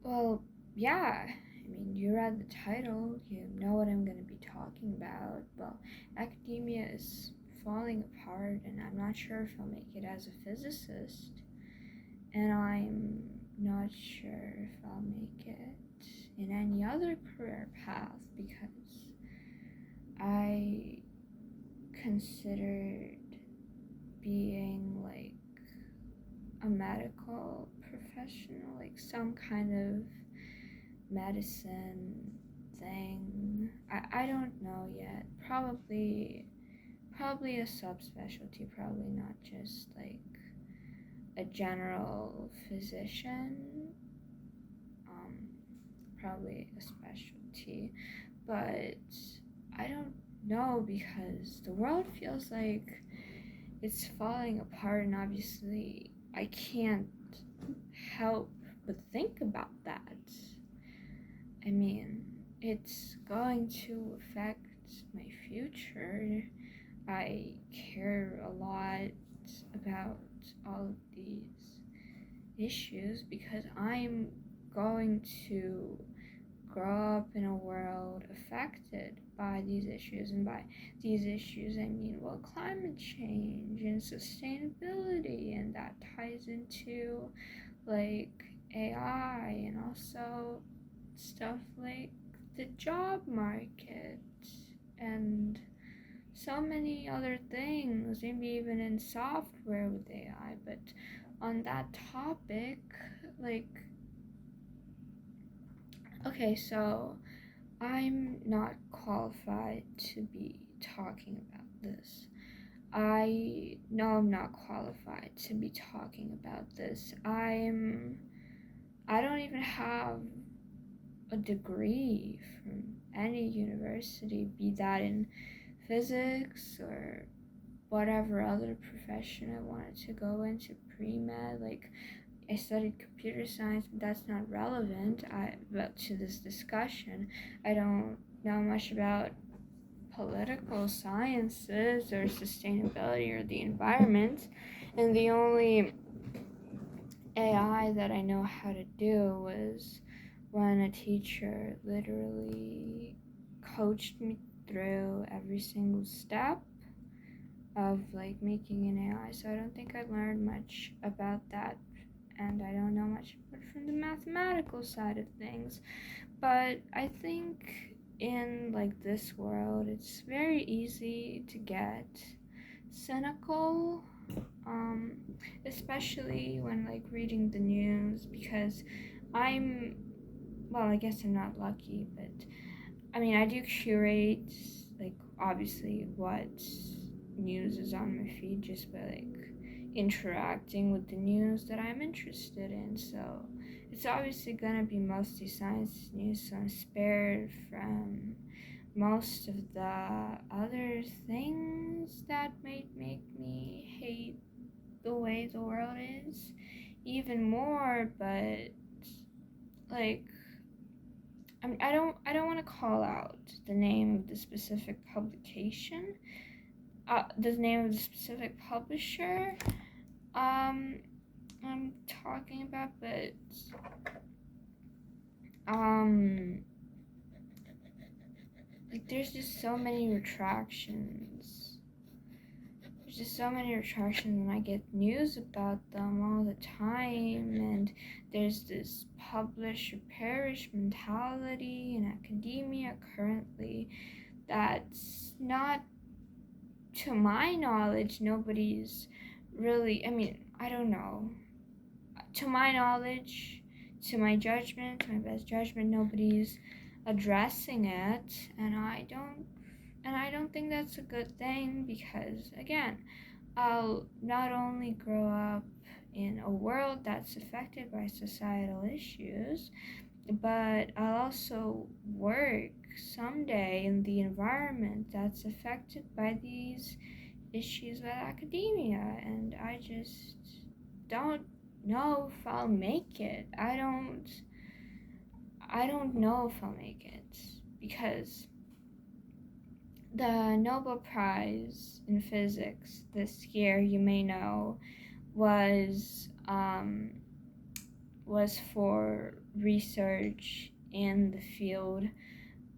Well, yeah. I mean, you read the title, you know what I'm going to be talking about. Well, academia is falling apart, and I'm not sure if I'll make it as a physicist, and I'm not sure if I'll make it in any other career path because I considered being like a medical professional, like some kind of medicine thing. I don't know yet. Probably a subspecialty, probably not just like a general physician. Um, Probably a specialty, but I don't know because the world feels like it's falling apart, and obviously I can't help but think about that. I mean, it's going to affect my future. I care a lot about all of these issues because I'm going to grow up in a world affected by these issues. And by these issues, I mean, well, climate change and sustainability, and that ties into like AI and also stuff like the job market and so many other things, maybe even in software with AI. But on that topic, like, okay, so I'm not qualified to be talking about this. I know I'm not qualified to be talking about this. I don't even have a degree from any university, be that in physics or whatever other profession I wanted to go into pre-med. Like, I studied computer science, but that's not relevant but to this discussion. I don't know much about political sciences or sustainability or the environment, and the only AI that I know how to do was when a teacher literally coached me through every single step of like making an AI. So I don't think I learned much about that, and I don't know much from the mathematical side of things. But I think in like this world, it's very easy to get cynical, um, especially when like reading the news because I'm well, I guess I'm not lucky, but I mean, I do curate like obviously what news is on my feed just by like interacting with the news that I'm interested in. So it's obviously gonna be mostly science news, so I'm spared from most of the other things that might make me hate the way the world is even more. But like, I don't want to call out the name of the specific publication, the name of the specific publisher I'm talking about, but um like there's just so many retractions. There's just so many retractions, and I get news about them all the time. And there's this publish or perish mentality in academia currently that's not, to my knowledge, nobody's really, I mean, I don't know. To my knowledge, to my judgment, to my best judgment, nobody's addressing it, and I don't think that's a good thing because again, I'll not only grow up in a world that's affected by societal issues, but I'll also work someday in the environment that's affected by these issues with academia, and I just don't know if I'll make it. I don't know if I'll make it because the Nobel Prize in Physics this year, you may know, was was for research in the field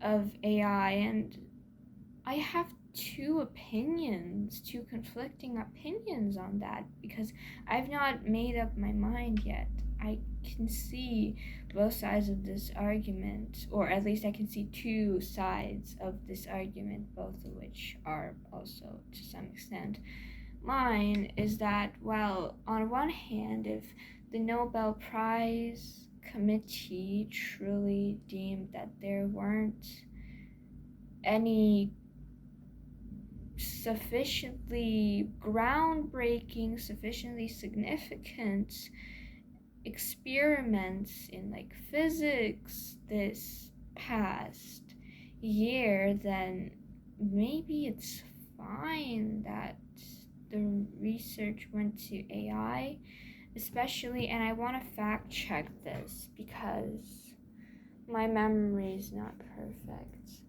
of AI, and I have two conflicting opinions on that, because I've not made up my mind yet. I can see both sides of this argument, or at least I can see two sides of this argument, both of which are also, to some extent, mine. Is that, well, on one hand, if the Nobel Prize committee truly deemed that there weren't any sufficiently groundbreaking, sufficiently significant experiments in like physics this past year, then maybe it's fine that the research went to AI, especially. And I want to fact check this because my memory is not perfect.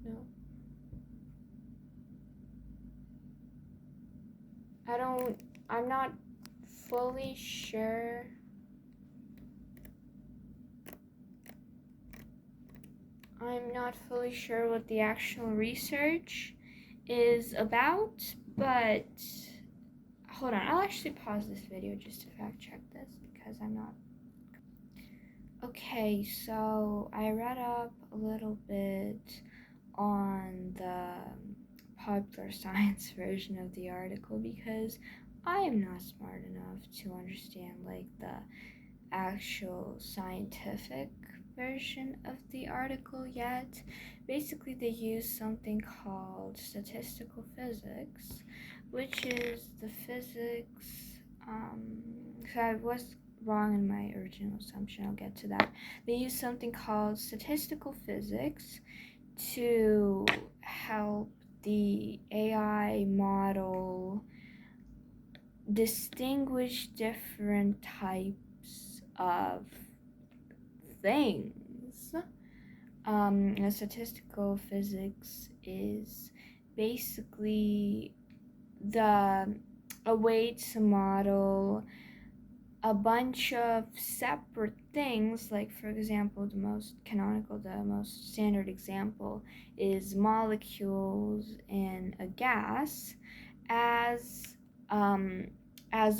No. I'm not fully sure. I'm not fully sure what the actual research is about, but hold on, I'll actually pause this video just to fact check this because I'm not. Okay, so I read up a little bit on the popular science version of the article because I am not smart enough to understand like the actual scientific version of the article yet. Basically, they use something called statistical physics, which is the physics. So I was wrong in my original assumption. I'll get to that. They use something called statistical physics to help the AI model distinguish different types of things. Statistical physics is basically a way to model a bunch of separate things. Like, for example, the most standard example is molecules in a gas as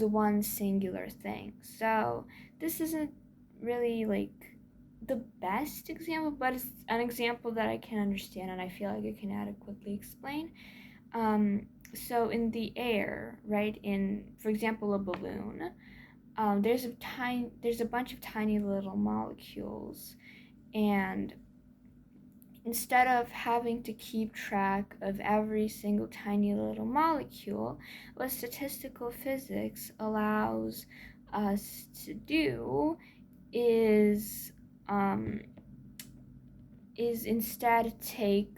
one singular thing. So this isn't really like the best example, but it's an example that I can understand and I feel like I can adequately explain. So in the air, right, in, for example, a balloon, there's a bunch of tiny little molecules, and instead of having to keep track of every single tiny little molecule, what statistical physics allows us to do is instead take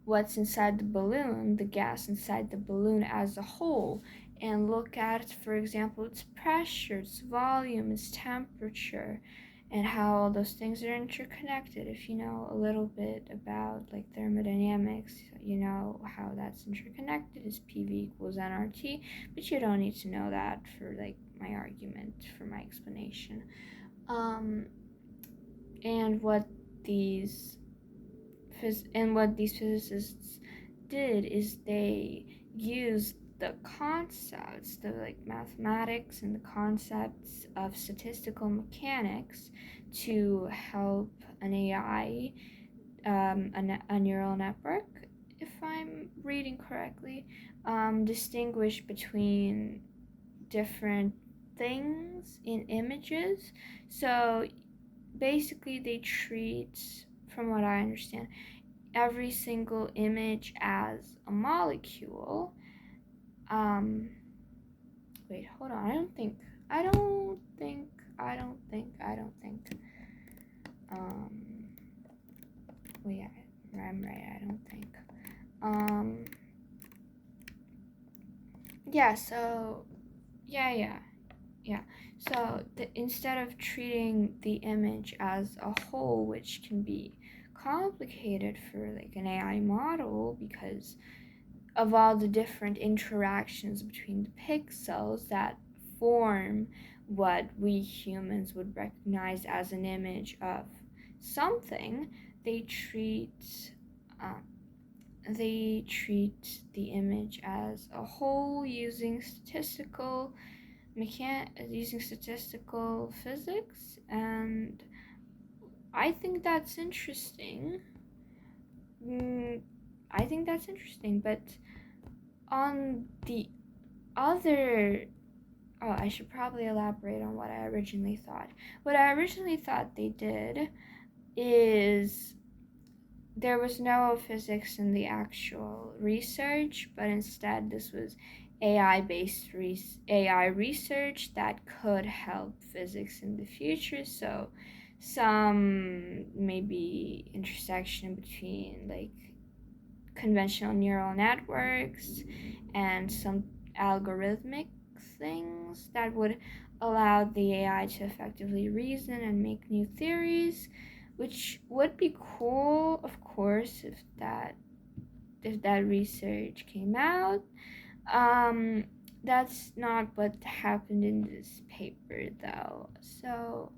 what's inside the balloon, the gas inside the balloon as a whole, and look at, for example, its pressure, its volume, its temperature, and how all those things are interconnected. If you know a little bit about like thermodynamics, you know how that's interconnected is PV equals nRT, but you don't need to know that for like my argument, for my explanation. And what these physicists did is they used the concepts, the like mathematics and the concepts of statistical mechanics to help an AI, a neural network, if I'm reading correctly, distinguish between different things in images. So basically they treat, from what I understand, every single image as a molecule. Wait, hold on. I don't think. Wait, I'm right. I don't think. Yeah. So, yeah. So instead of treating the image as a whole, which can be complicated for like an AI model because of all the different interactions between the pixels that form what we humans would recognize as an image of something. They treat uh, the image as a whole using statistical physics, and I think that's interesting. Mm, I think that's interesting, but on the other, I should probably elaborate on what I originally thought. What I originally thought they did is there was no physics in the actual research, but instead this was AI research that could help physics in the future. So some maybe intersection between like conventional neural networks and some algorithmic things that would allow the AI to effectively reason and make new theories, which would be cool, of course, if that research came out. Um, that's not what happened in this paper, though. So,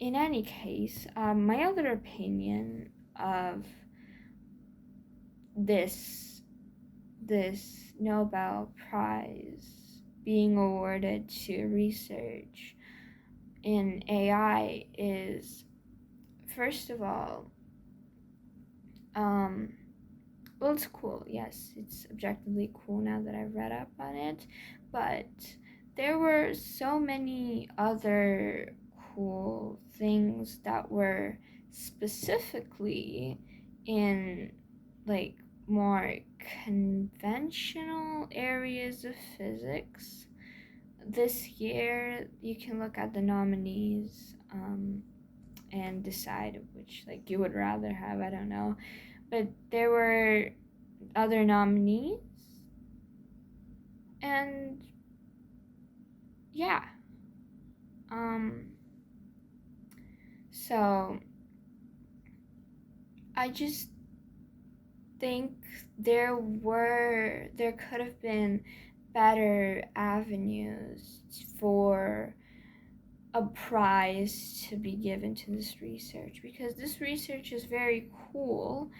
in any case, my other opinion of this this Nobel Prize being awarded to research in AI is, first of all, well, it's cool. Yes, it's objectively cool now that I've read up on it, but there were so many other cool things that were specifically in like more conventional areas of physics. This year, you can look at the nominees and decide which like you would rather have. I don't know, but there were other nominees, and yeah. So I just think there could have been better avenues for a prize to be given to this research, because this research is very cool,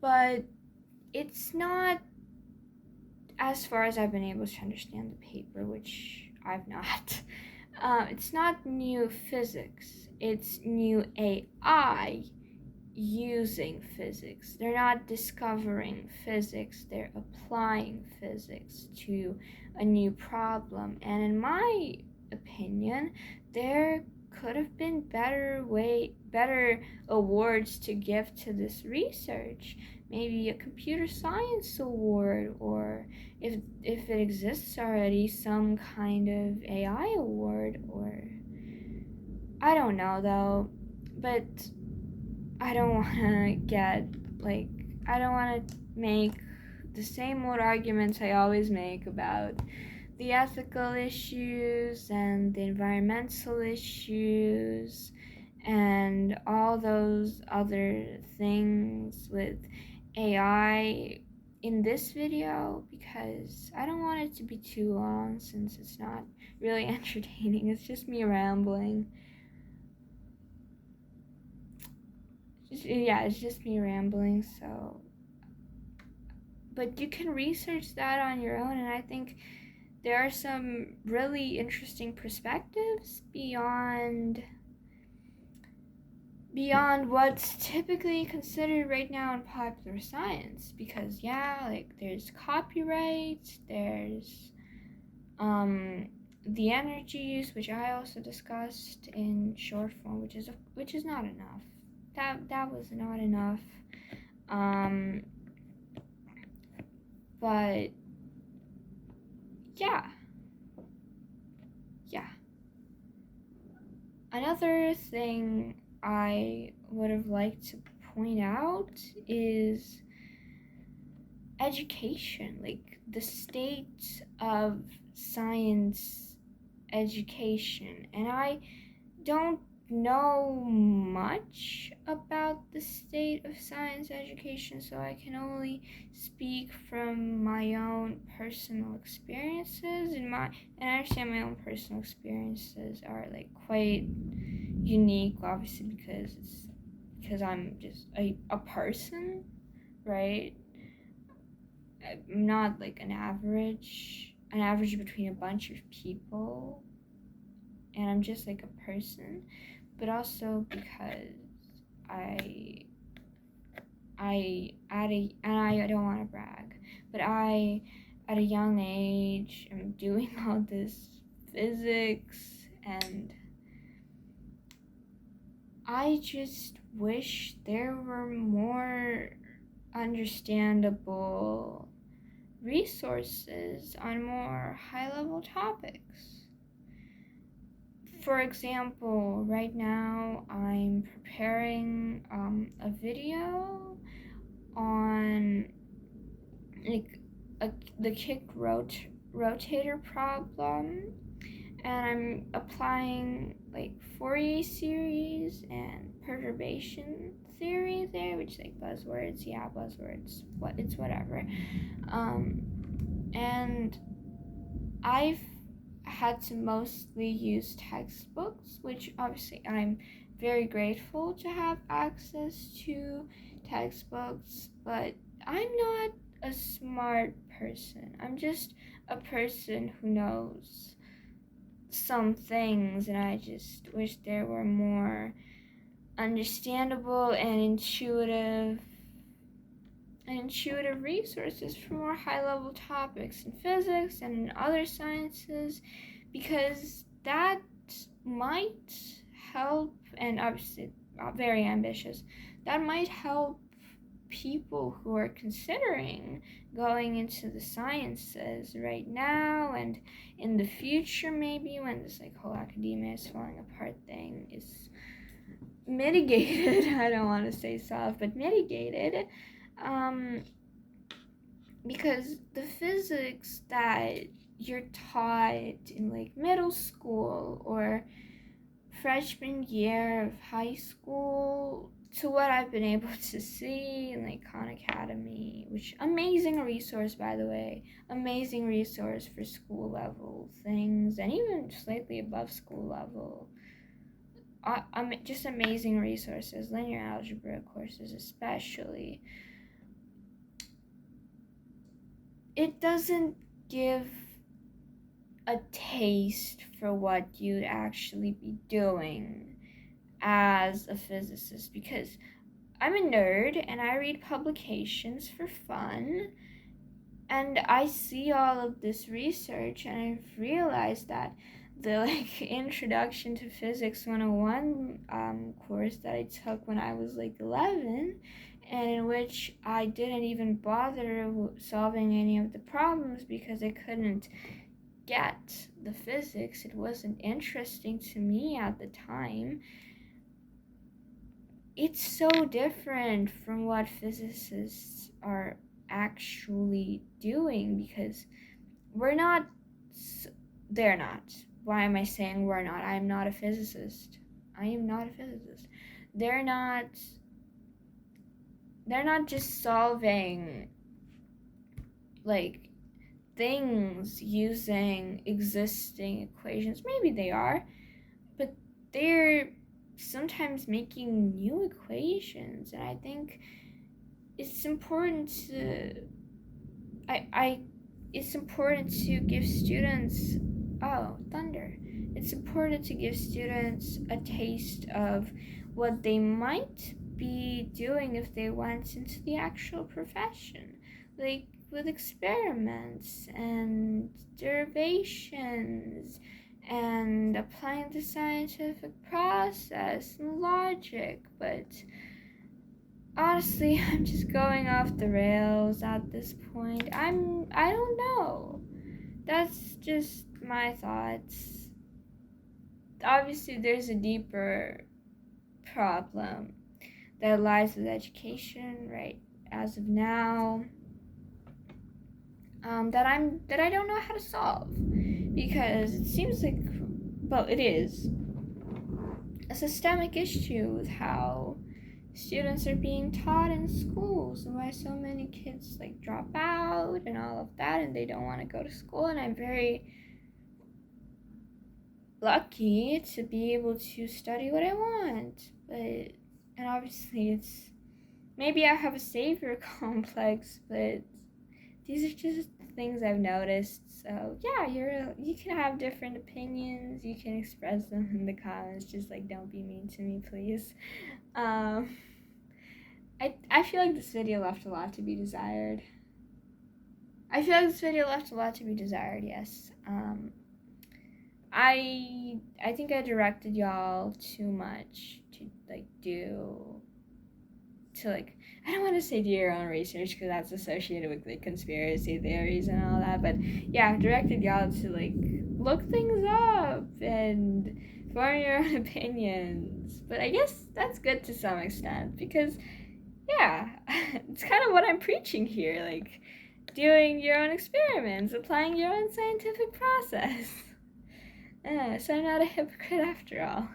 but it's not, as far as I've been able to understand the paper, which I've not, it's not new physics, it's new AI using physics. They're not discovering physics, they're applying physics to a new problem. And in my opinion, there could have been better awards to give to this research. Maybe a computer science award, or if it exists already, some kind of AI award, or I don't know though. But I don't want to I don't want to make the same old arguments I always make about the ethical issues and the environmental issues and all those other things with AI in this video, because I don't want it to be too long since it's not really entertaining. It's just me rambling. It's just me rambling, so. But you can research that on your own, and I think there are some really interesting perspectives beyond what's typically considered right now in popular science. Because there's copyright, there's the energy use, which I also discussed in short form, which is not enough. That was not enough. But yeah. Another thing I would have liked to point out is education, like the state of science education. And I don't know much about the state of science education, so I can only speak from my own personal experiences, and I understand my own personal experiences are like quite unique, obviously, because I'm just a person, right? I'm not like an average between a bunch of people, and I'm just like a person, but also because I I don't want to brag, but I at a young age am doing all this physics, and I just wish there were more understandable resources on more high-level topics. For example, right now I'm preparing a video on like the kick rotator problem, and I'm applying like Fourier series and perturbation theory there, which like buzzwords, yeah, buzzwords. It's whatever. And I've had to mostly use textbooks, which obviously I'm very grateful to have access to textbooks, but I'm not a smart person. I'm just a person who knows some things, and I just wish there were more understandable and intuitive resources for more high-level topics in physics and in other sciences, because that might help, and obviously very ambitious, that might help people who are considering going into the sciences right now and in the future, maybe when this like whole academia is falling apart thing is mitigated. I don't want to say solved, but mitigated, because the physics that you're taught in like middle school or freshman year of high school, to what I've been able to see in like Khan Academy, which amazing resource, by the way, amazing resource for school level things and even slightly above school level. Just amazing resources, linear algebra courses especially. It doesn't give a taste for what you'd actually be doing as a physicist, because I'm a nerd and I read publications for fun, and I see all of this research, and I've realized that the like Introduction to Physics 101 course that I took when I was like 11, and in which I didn't even bother solving any of the problems because I couldn't get the physics, it wasn't interesting to me at the time. It's so different from what physicists are actually doing, because they're not. Why am I saying we're not? I am not a physicist. I am not a physicist. They're not just solving like things using existing equations. Maybe they are, but they're sometimes making new equations, and I think it's important to it's important to give students it's important to give students a taste of what they might be doing if they went into the actual profession, like with experiments and derivations and applying the scientific process and logic. But honestly, I'm just going off the rails at this point. I don't know. That's just my thoughts. Obviously, there's a deeper problem that lies with education right as of now, that I don't know how to solve, because it seems like, well, it is a systemic issue with how students are being taught in schools and why so many kids like drop out and all of that and they don't want to go to school. And I'm very lucky to be able to study what I want. And obviously it's, maybe I have a savior complex, but these are just things I've noticed. So yeah, you can have different opinions. You can express them in the comments. Just like, don't be mean to me, please. I feel like this video left a lot to be desired. Yes. I think I directed y'all too much to I don't want to say do your own research because that's associated with like conspiracy theories and all that, but yeah, I've directed y'all to like look things up and form your own opinions. But I guess that's good to some extent because yeah, it's kind of what I'm preaching here, like doing your own experiments, applying your own scientific process. So I'm not a hypocrite after all.